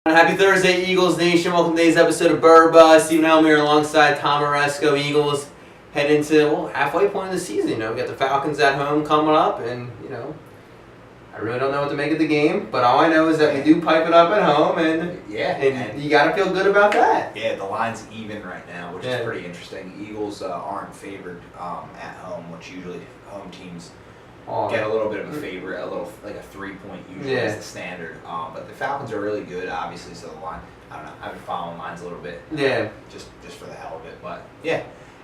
Happy Thursday, Eagles Nation. Welcome to today's episode of Burba. Stephen Hellmann here alongside Tom Aresco. Eagles head into, halfway point of the season. We got the Falcons at home coming up, and, I really don't know what to make of the game, but all I know is that we do pipe it up at home, and you got to feel good about that. Yeah, the line's even right now, which is pretty interesting. Eagles aren't favored at home, which usually home teams get a little bit of a favorite, like a 3-point usually is the standard. But the Falcons are really good, obviously, so the line, I don't know, I've been following lines a little bit. Just for the hell of it, but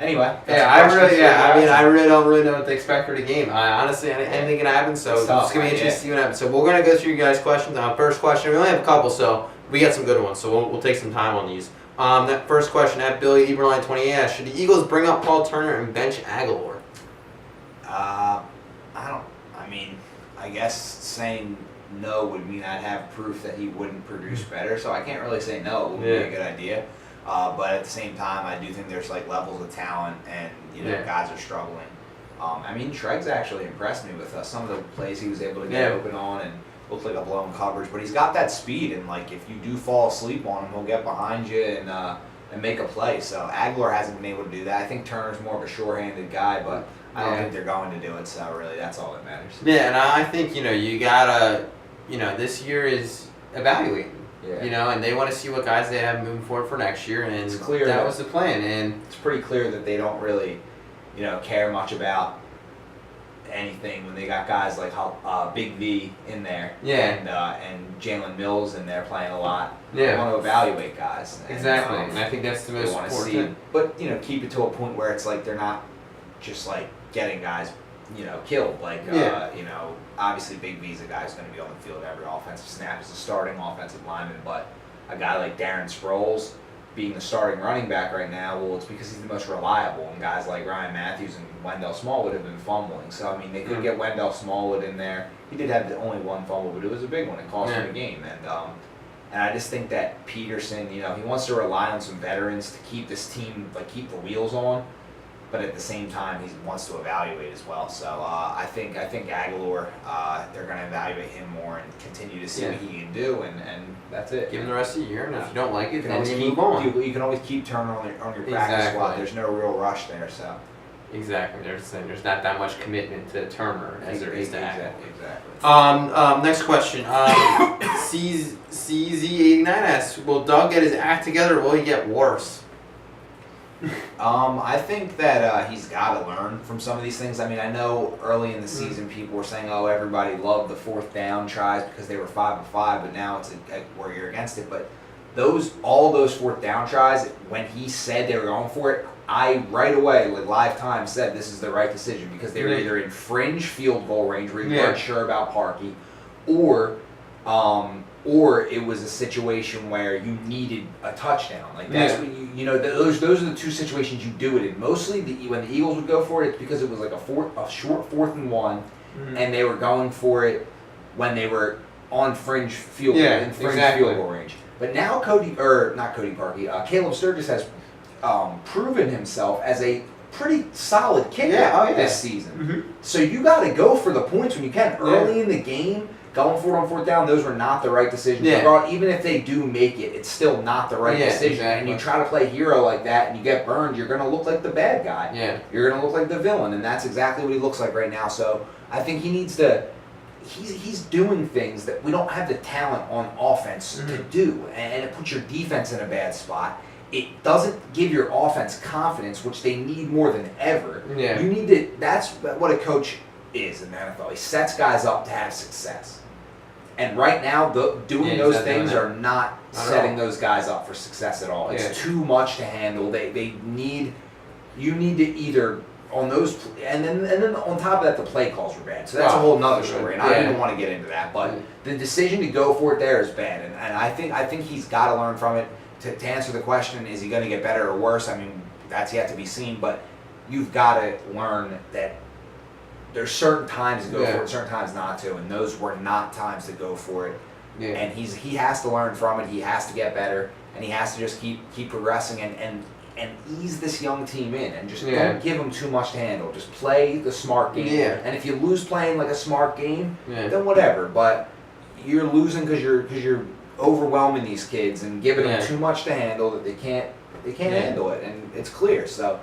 anyway. I really don't know what to expect for the game. Anything can happen, so it's going to be interesting to see what happens. So we're going to go through you guys' questions. First question, we only have a couple, so we got some good ones, so we'll take some time on these. That first question, at Billy Eberline 28 asks, should the Eagles bring up Paul Turner and bench Aguilar? I guess saying no would mean I'd have proof that he wouldn't produce better, so I can't really say no. It would be a good idea. But at the same time, I do think there's levels of talent, and guys are struggling. Treg's actually impressed me with some of the plays he was able to get open on, and looked like a blown coverage. But he's got that speed, and if you do fall asleep on him, he'll get behind you and make a play. So Aguilar hasn't been able to do that. I think Turner's more of a sure-handed guy, but I don't think they're going to do it. So really, that's all that matters. Yeah, and I think you gotta, this year is evaluating. And they want to see what guys they have moving forward for next year, and it's clear that was the plan. And it's pretty clear that they don't really, care much about anything when they got guys like Big V in there, and Jalen Mills in there playing a lot. They want to evaluate guys. Exactly, and I think that's the most important. But keep it to a point where it's they're not just getting guys, killed. Obviously Big V's a guy who's going to be on the field every offensive snap as a starting offensive lineman, but a guy like Darren Sproles being the starting running back right now, well, it's because he's the most reliable, and guys like Ryan Matthews and Wendell Smallwood have been fumbling. So, they could get Wendell Smallwood in there. He did have only one fumble, but it was a big one. It cost him the game. And I just think that Peterson, he wants to rely on some veterans to keep this team, keep the wheels on, but at the same time, he wants to evaluate as well. So I think Aguilar, they're going to evaluate him more and continue to see what he can do, and that's it. Give him the rest of the year, and if you don't like it, then you move on. You can always keep Turner on your practice squad. There's no real rush there, so. Exactly. There's not that much commitment to Turner as there is to Aguilar. Exactly. Next question. CZ89 asks, will Doug get his act together, or will he get worse? I think that he's got to learn from some of these things. I know early in the season people were saying, oh, everybody loved the fourth down tries because they were 5 of 5, but now it's where you're against it. But all those fourth down tries, when he said they were going for it, I right away, live time, said this is the right decision because they were either in fringe field goal range where you weren't sure about Parkey, or it was a situation where you needed a touchdown. That's when those are the two situations you do it in. Mostly when the Eagles would go for it, it's because it was a short 4th and 1, and they were going for it when they were on fringe field goal range. But now Caleb Sturgis has proven himself as a pretty solid kicker this season. So you got to go for the points when you can. Early in the game, going for it on 4th down, those were not the right decisions. Even if they do make it, it's still not the right decision. Exactly. And you try to play hero like that and you get burned, you're going to look like the bad guy. You're going to look like the villain, and that's exactly what he looks like right now. So I think he needs to... He's doing things that we don't have the talent on offense to do, and it puts your defense in a bad spot. It doesn't give your offense confidence, which they need more than ever. You need to... That's what a coach is in the NFL. He sets guys up to have success. And right now, doing those things are not setting those guys up for success at all. It's too much to handle. You need to either on those, and then on top of that, the play calls were bad. So that's a whole nother story, and I don't even want to get into that. But the decision to go for it there is bad, and I think he's got to learn from it. To answer the question, is he going to get better or worse? That's yet to be seen. But you've got to learn that there's certain times to go for it, certain times not to, and those were not times to go for it. And he has to learn from it. He has to get better, and he has to just keep progressing and ease this young team in, and just don't give them too much to handle. Just play the smart game. And if you lose playing like a smart game, then whatever. But you're losing because you're overwhelming these kids and giving them too much to handle that they can't handle it, and it's clear. So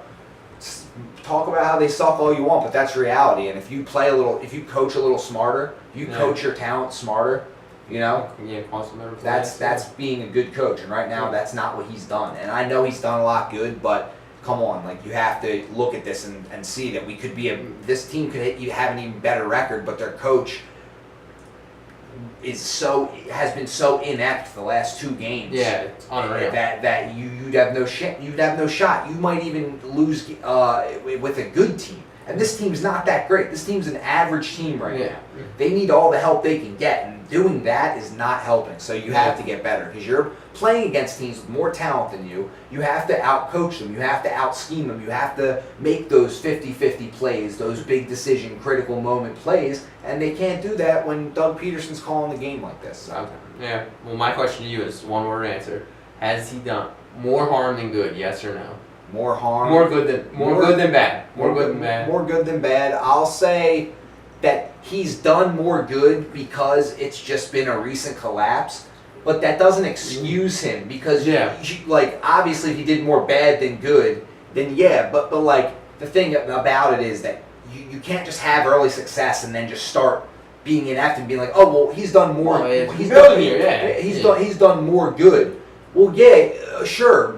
talk about how they suck all you want, but that's reality. And if you coach a little smarter, you coach your talent smarter, that's being a good coach. And right now, that's not what he's done. And I know he's done a lot good, but come on, like, you have to look at this and see that we could be this team could have an even better record, but their coach has been so inept the last 2 games. Yeah, it's unreal. That you'd have no shot. You might even lose with a good team. And this team's not that great. This team's an average team right now. They need all the help they can get, and doing that is not helping. So you have to get better, because you're playing against teams with more talent than you. You have to out-coach them. You have to out-scheme them. You have to make those 50-50 plays, those big decision, critical moment plays, and they can't do that when Doug Peterson's calling the game like this. So. Okay. Yeah. Well, my question to you is one-word answer. Has he done more harm than good, yes or no? More harm. More good than bad. More good than bad. More good than bad. I'll say that he's done more good because it's just been a recent collapse, but that doesn't excuse him, because obviously if he did more bad than good, then but like the thing about it is that you can't just have early success and then just start being inept and being like, oh well, he's done more. He's done more good. Well, sure,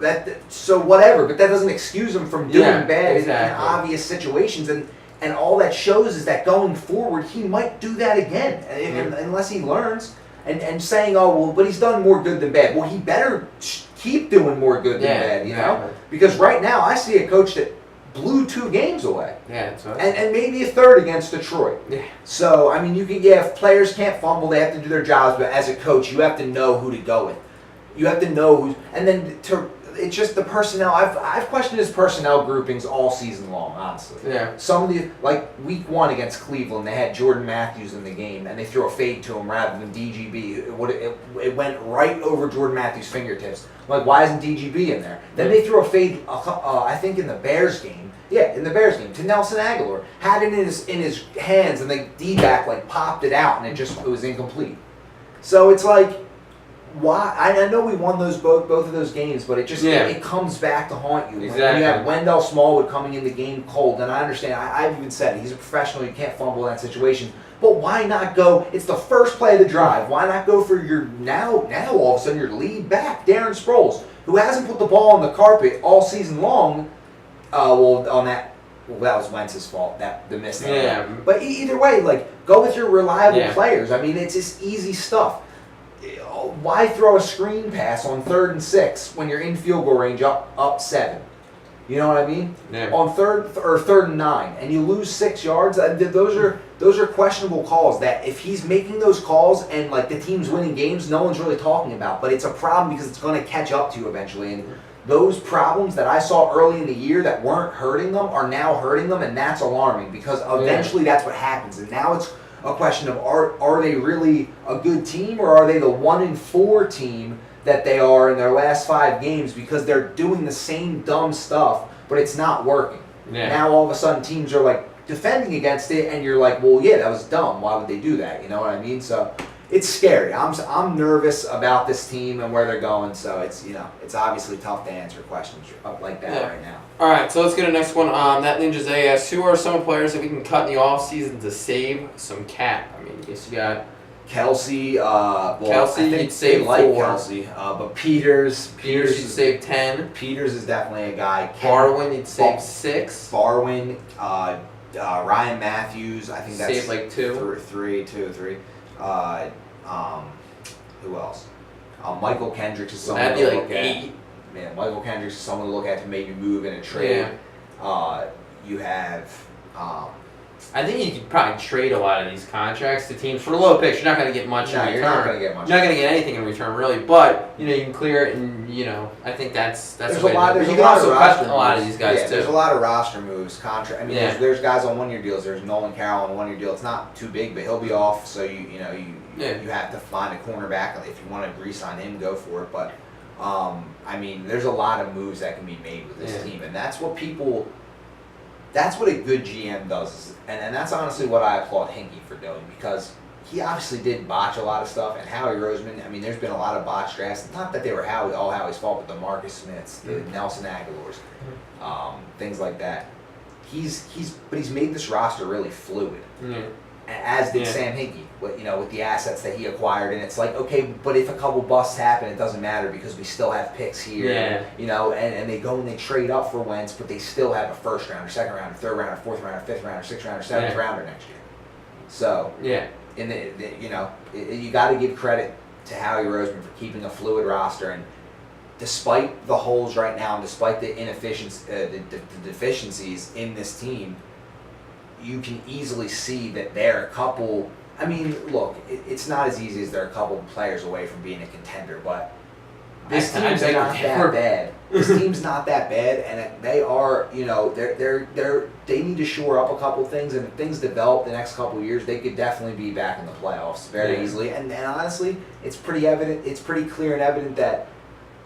so whatever, but that doesn't excuse him from doing bad in obvious situations, and all that shows is that going forward, he might do that again, unless he learns, and saying, oh, well, but he's done more good than bad. Well, he better keep doing more good than bad, because right now, I see a coach that blew 2 games away. Yeah, that's right. And maybe a third against Detroit. Yeah. So, I mean, if players can't fumble, they have to do their jobs, but as a coach, you have to know who to go with. You have to know who's, and then it's just the personnel. I've questioned his personnel groupings all season long, honestly. Yeah. Some of like week 1 against Cleveland, they had Jordan Matthews in the game, and they threw a fade to him rather than DGB. It went right over Jordan Matthews' fingertips. I'm like, why isn't DGB in there? Then they threw a fade, I think in the Bears game. Yeah, in the Bears game, to Nelson Aguilar. Had it in his hands, and the D-back popped it out, and it was incomplete. So it's like, why? I know we won both of those games, but it comes back to haunt you. Exactly. When you have Wendell Smallwood coming in the game cold, and I understand. I've even said he's a professional. You can't fumble in that situation. But why not go? It's the first play of the drive. Why not go for your now all of a sudden your lead back, Darren Sproles, who hasn't put the ball on the carpet all season long. That was Wentz's fault. The miss. Yeah. But either way, go with your reliable players. I mean, it's just easy stuff. Why throw a screen pass on 3rd and 6 when you're in field goal range up 7? You know what I mean? Yeah. On 3rd and 9, and you lose 6 yards. Those are questionable calls. That if he's making those calls and the team's winning games, no one's really talking about. But it's a problem because it's going to catch up to you eventually. And those problems that I saw early in the year that weren't hurting them are now hurting them, and that's alarming because eventually that's what happens. And now it's a question of are they really a good team, or are they the 1-4 team that they are in their last 5 games because they're doing the same dumb stuff but it's not working. Yeah. Now all of a sudden teams are defending against it, and you're like, well, yeah, that was dumb. Why would they do that? You know what I mean? So it's scary. I'm nervous about this team and where they're going. So it's obviously tough to answer questions like that right now. All right, so let's get to the next one. That Ninjas A asks, who are some players that we can cut in the offseason to save some cap? I mean, I guess you got Kelsey. Kelsey, you'd save 4. Kelsey, but Peters, you'd save 10. Peters is definitely a guy. Barwin, you'd save 6. Barwin, Ryan Matthews, I think that's save 2. 3. Who else? Michael Kendricks is someone that'd be to look 8. at. Man, Michael Kendricks is someone to look at to maybe move in a trade. Yeah. You have. I think you could probably trade a lot of these contracts to teams for the low picks. You're not going to get much in return. You're not going to get much. You're not going to get anything in return, really. But you can clear it, and I think that's the way. But you can also cut a lot of these guys too. There's a lot of roster moves, contract. I mean, there's guys on 1-year deals. There's Nolan Carroll on a 1-year deal. It's not too big, but he'll be off. So you have to find a cornerback. If you want to re-sign him, go for it. But I mean, there's a lot of moves that can be made with this team, and that's what a good GM does, and that's honestly what I applaud Hinkie for doing, because he obviously did botch a lot of stuff, and Howie Roseman, I mean, there's been a lot of botched drafts. Not that they were all Howie's fault, but the Marcus Smiths, the Nelson Aguilars, things like that. But he's made this roster really fluid. As did Sam Hinkie, with the assets that he acquired, and it's like, okay, but if a couple busts happen, it doesn't matter because we still have picks here, and they go and they trade up for Wentz, but they still have a first rounder, second rounder, third rounder, fourth rounder, fifth rounder, sixth rounder, seventh rounder next year. So you got to give credit to Howie Roseman for keeping a fluid roster, and despite the holes right now, and despite the the deficiencies in this team, you can easily see that they're a couple. I mean, look, it's not as easy as they're a couple of players away from being a contender, but this team's not that bad. This team's not that bad, and they are. They need to shore up a couple things, and if things develop the next couple of years, they could definitely be back in the playoffs very easily. And honestly, it's pretty evident. It's pretty clear and evident that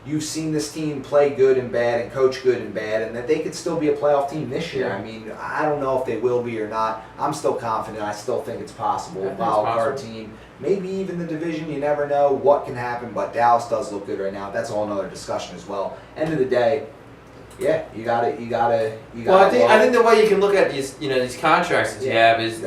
you've seen this team play good and bad and coach good and bad, and that they could still be a playoff team this year. I mean, I don't know if they will be or not. I'm still confident. I still think it's possible. Wild card team, maybe even the division. You never know what can happen, but Dallas does look good right now. That's a whole another discussion as well. End of the day, you gotta. Well, I think the way you can look at these contracts that you have is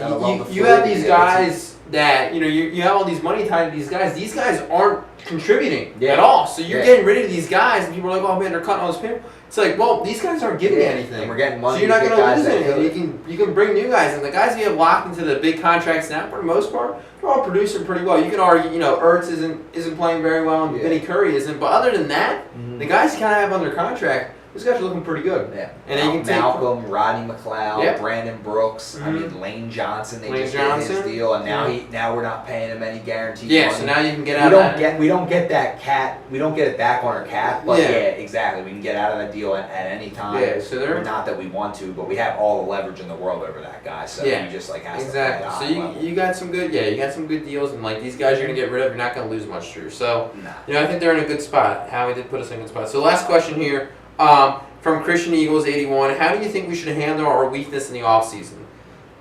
you have these guys that you have all these money tied to these guys. These guys aren't contributing at all. So you're getting rid of these guys, and people are like, "Oh man, they're cutting all this payroll." It's like, well, these guys aren't giving anything. And we're getting money. So you're not going to lose anything. You can bring new guys, and the guys you have locked into the big contracts now, for the most part, they're all producing pretty well. You can argue, Ertz isn't playing very well, and Vinny Curry isn't. But other than that, the guys you kind of have under contract, those guys are looking pretty good. Yeah. And you can Malcolm, Rodney McLeod, Brandon Brooks. I mean, Lane Johnson. They just did his deal, and now we're not paying him any guaranteed money. So now you can get out of that. We don't get that cap. We don't get it back on our cap. But exactly. We can get out of that deal at any time. Yeah. So not that we want to, but we have all the leverage in the world over that guy. So we just has to play So you got some good deals, and like these guys you're gonna get rid of. You're not gonna lose much through. So I think they're in a good spot. Howie did put us in a good spot. So last question here. From Christian Eagles 81, how do you think we should handle our weakness in the offseason?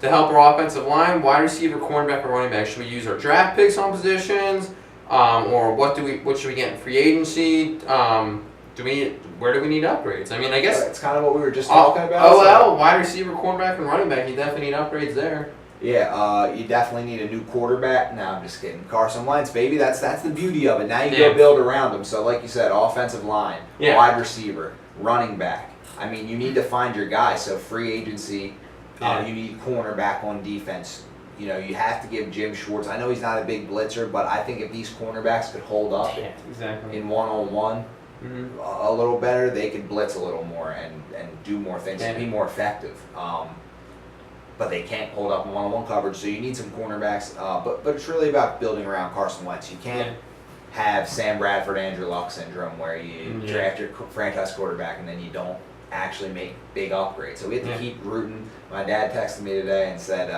To help our offensive line, wide receiver, cornerback, or running back, should we use our draft picks on positions? Or what should we get in free agency? Where do we need upgrades? I mean, I guess it's kind of what we were just talking about. Wide receiver, cornerback, and running back, you definitely need upgrades there. Yeah, you definitely need a new quarterback. No, I'm just kidding. Carson Wentz, baby. That's the beauty of it. Now you go build around him. So like you said, offensive line, wide receiver, running back. I mean, you need to find your guy. So free agency, you need cornerback on defense. You have to give Jim Schwartz. I know he's not a big blitzer, but I think if these cornerbacks could hold up in one-on-one a little better, they could blitz a little more and do more things and be more effective. But they can't hold up in one-on-one coverage, so you need some cornerbacks. But it's really about building around Carson Wentz. You can't have Sam Bradford, Andrew Luck syndrome where you draft your franchise quarterback and then you don't actually make big upgrades. So we have to keep rooting. My dad texted me today and said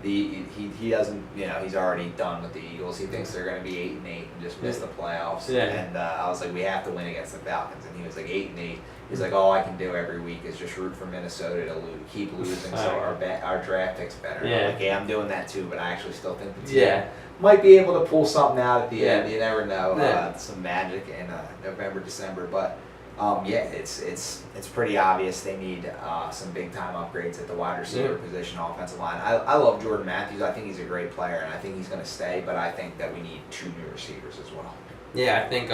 he doesn't, he's already done with the Eagles. He thinks they're going to be 8-8 and just miss the playoffs. And I was like, we have to win against the Falcons. And he was like, 8-8. He's like, all I can do every week is just root for Minnesota to keep losing, so our draft pick's better. I'm like, I'm doing that too, but I actually still think the team might be able to pull something out at the end. You never know. Some magic in November, December, but it's pretty obvious they need some big time upgrades at the wide receiver position, offensive line. I love Jordan Matthews. I think he's a great player, and I think he's going to stay. But I think that we need 2 new receivers as well. Yeah, I think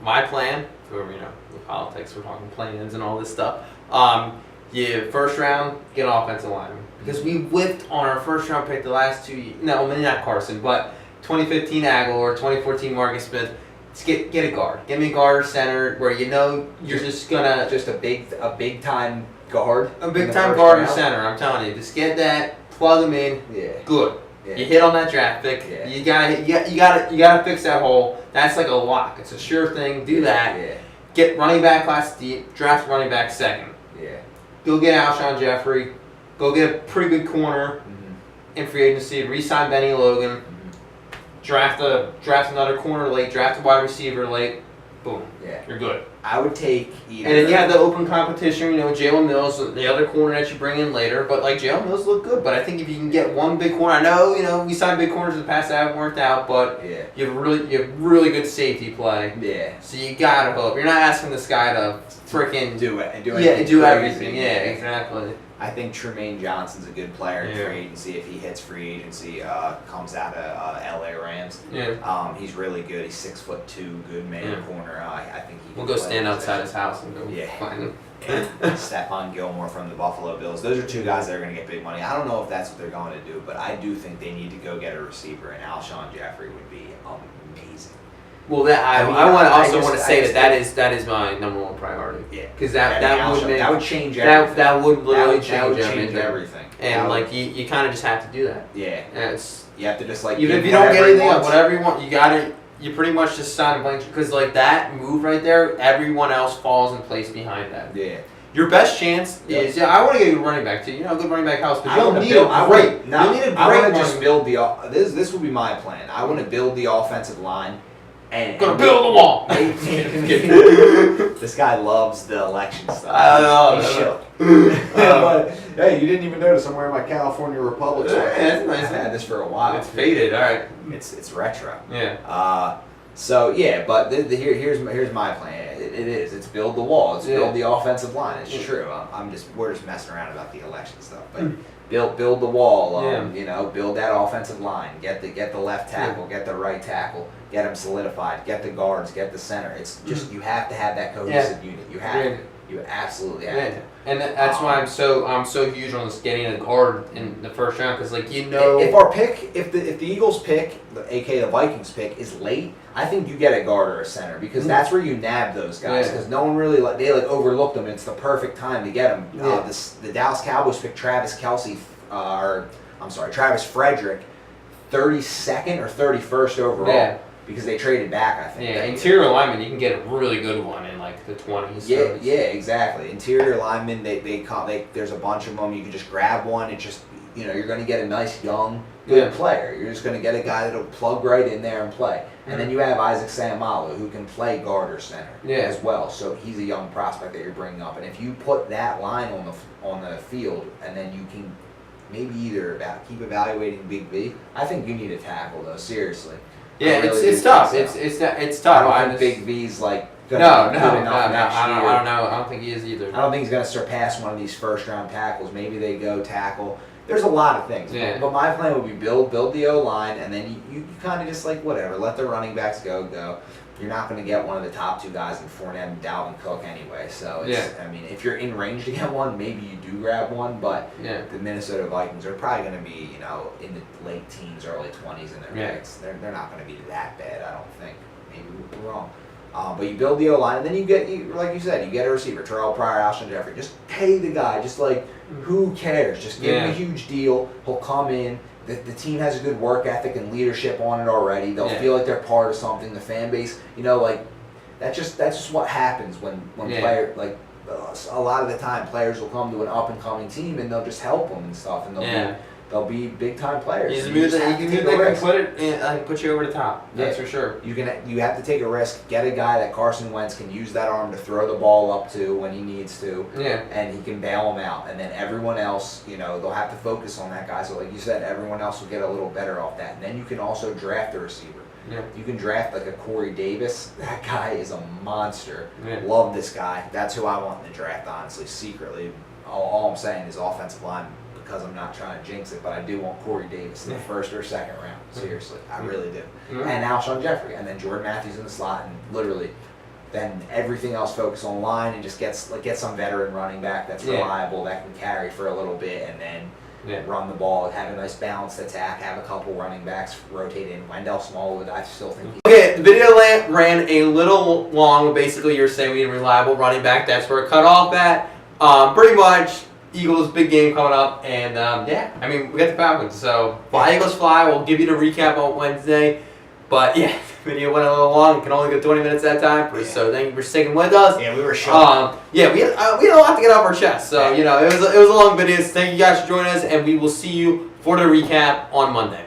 my plan for the politics, we're talking plans and all this stuff. First round, get an offensive lineman because we whipped on our first round pick the last 2 years. No, maybe not Carson, but 2015 Aguilar, 2014 Marcus Smith. Get a guard. Give me a guard or center where you're just gonna a big time guard. A big time guard or center. I'm telling you, just get that, plug them in. Good. Yeah. You hit on that draft pick. Yeah. You gotta fix that hole. That's like a lock. It's a sure thing. Do that. Yeah. Get running back class deep. Draft running back second. Yeah. Go get Alshon Jeffrey. Go get a pretty good corner in free agency. Re-sign Benny Logan. Draft another corner late. Draft a wide receiver late. boom. Yeah. You're good. I would take either. And then you have the open competition, you know, Jalen Mills, the other corner that you bring in later. But, like, Jalen Mills look good. But I think if you can get one big corner, I know, you know, we signed big corners in the past that haven't worked out, but you have really good safety play. Yeah. So you got to hope. You're not asking this guy to freaking do it and do everything. Yeah, exactly. I think Tremaine Johnson's a good player in free agency. If he hits free agency, comes out of LA Rams. Yeah. He's really good. He's 6'2", good man corner. I think he. We'll go stand outside his house and go find him. And Stephon Gilmore from the Buffalo Bills. Those are two guys that are going to get big money. I don't know if that's what they're going to do, but I do think they need to go get a receiver, and Alshon Jeffrey would be amazing. Well, that I want to say that is my number one priority. Yeah, because that would change everything. That would literally change everything. And like you kind of just have to do that. Yeah, and you have to just like even if you don't get anything, whatever you want, you pretty much just sign a blank because like that move right there, everyone else falls in place behind that. Yeah. Your best chance is I want to get a good running back too. You know, a good running back helps, but I want to just build the. This would be my plan. I want to build the offensive line. And build the wall. This guy loves the election stuff. I know. But hey, you didn't even notice I'm wearing my California Republic. That's nice. I've had this for a while. It's faded. All right. It's retro. Yeah. So yeah, but here's my plan. It's build the wall. It's build the offensive line. It's true. We're just messing around about the election stuff, but. Build the wall. You know, build that offensive line. Get the left tackle. Get the right tackle. Get them solidified. Get the guards. Get the center. It's just you have to have that cohesive unit. You have to. You absolutely have to. And that's why I'm so huge on this getting a guard in the first round because like you know if our pick if the Eagles pick aka the Vikings pick is late, I think you get a guard or a center because that's where you nab those guys because no one really they overlooked them. It's the perfect time to get them. The Dallas Cowboys picked Travis Frederick 32nd or 31st overall. Yeah. Because they traded back, I think. Yeah, interior lineman, you can get a really good one in like the 20s. Yeah, exactly. Interior linemen, there's a bunch of them. You can just grab one. It just, you're going to get a nice young, good player. You're just going to get a guy that'll plug right in there and play. And then you have Isaac Seumalo, who can play guard or center as well. So he's a young prospect that you're bringing up. And if you put that line on the field, and then you can maybe either keep evaluating Big V, I think you need a tackle though. Seriously. Yeah, it's tough. It's tough. I don't think Big V's like no. I don't think he is either. I don't think he's gonna surpass one of these first round tackles. Maybe they go tackle. There's a lot of things. Yeah. But my plan would be build the O line, and then you kind of just like whatever. Let the running backs go. You're not going to get one of the top two guys in Fournette and Dalvin Cook anyway. So I mean, if you're in range to get one, maybe you do grab one. But the Minnesota Vikings are probably going to be in the late teens, early 20s in their picks. They're not going to be that bad, I don't think. Maybe we're wrong. But you build the O line, and then you get like you said, you get a receiver, Terrell Pryor, Alshon Jeffrey. Just pay the guy. Just like who cares? Just give him a huge deal. He'll come in. The team has a good work ethic and leadership on it already. They'll feel like they're part of something. The fan base, that's just what happens when player a lot of the time players will come to an up and coming team and they'll just help them and stuff and they'll be big time players. You can put you over the top. That's for sure. You have to take a risk. Get a guy that Carson Wentz can use that arm to throw the ball up to when he needs to. Yeah. And he can bail him out. And then everyone else, they'll have to focus on that guy. So like you said, everyone else will get a little better off that. And then you can also draft a receiver. Yeah. You can draft like a Corey Davis. That guy is a monster. Yeah. Love this guy. That's who I want in the draft, honestly, secretly. All I'm saying is offensive line. Because I'm not trying to jinx it, but I do want Corey Davis in the first or second round. Seriously, I really do. And Alshon Jeffrey, and then Jordan Matthews in the slot, and literally, then everything else focus on line and just get some veteran running back that's reliable, that can carry for a little bit, and then run the ball, have a nice balanced attack, have a couple running backs rotate in. Wendell Smallwood, I still think. Okay, the video ran a little long. Basically, you're saying we need a reliable running back. That's where it cut off at. Pretty much. Eagles, big game coming up, and I mean, we got the Falcons, so fly Eagles fly. We'll give you the recap on Wednesday, but the video went a little long. It can only go 20 minutes that time, so thank you for sticking with us. Yeah, we were shocked. We had a lot to get off our chest, so it was a long video. So thank you guys for joining us, and we will see you for the recap on Monday.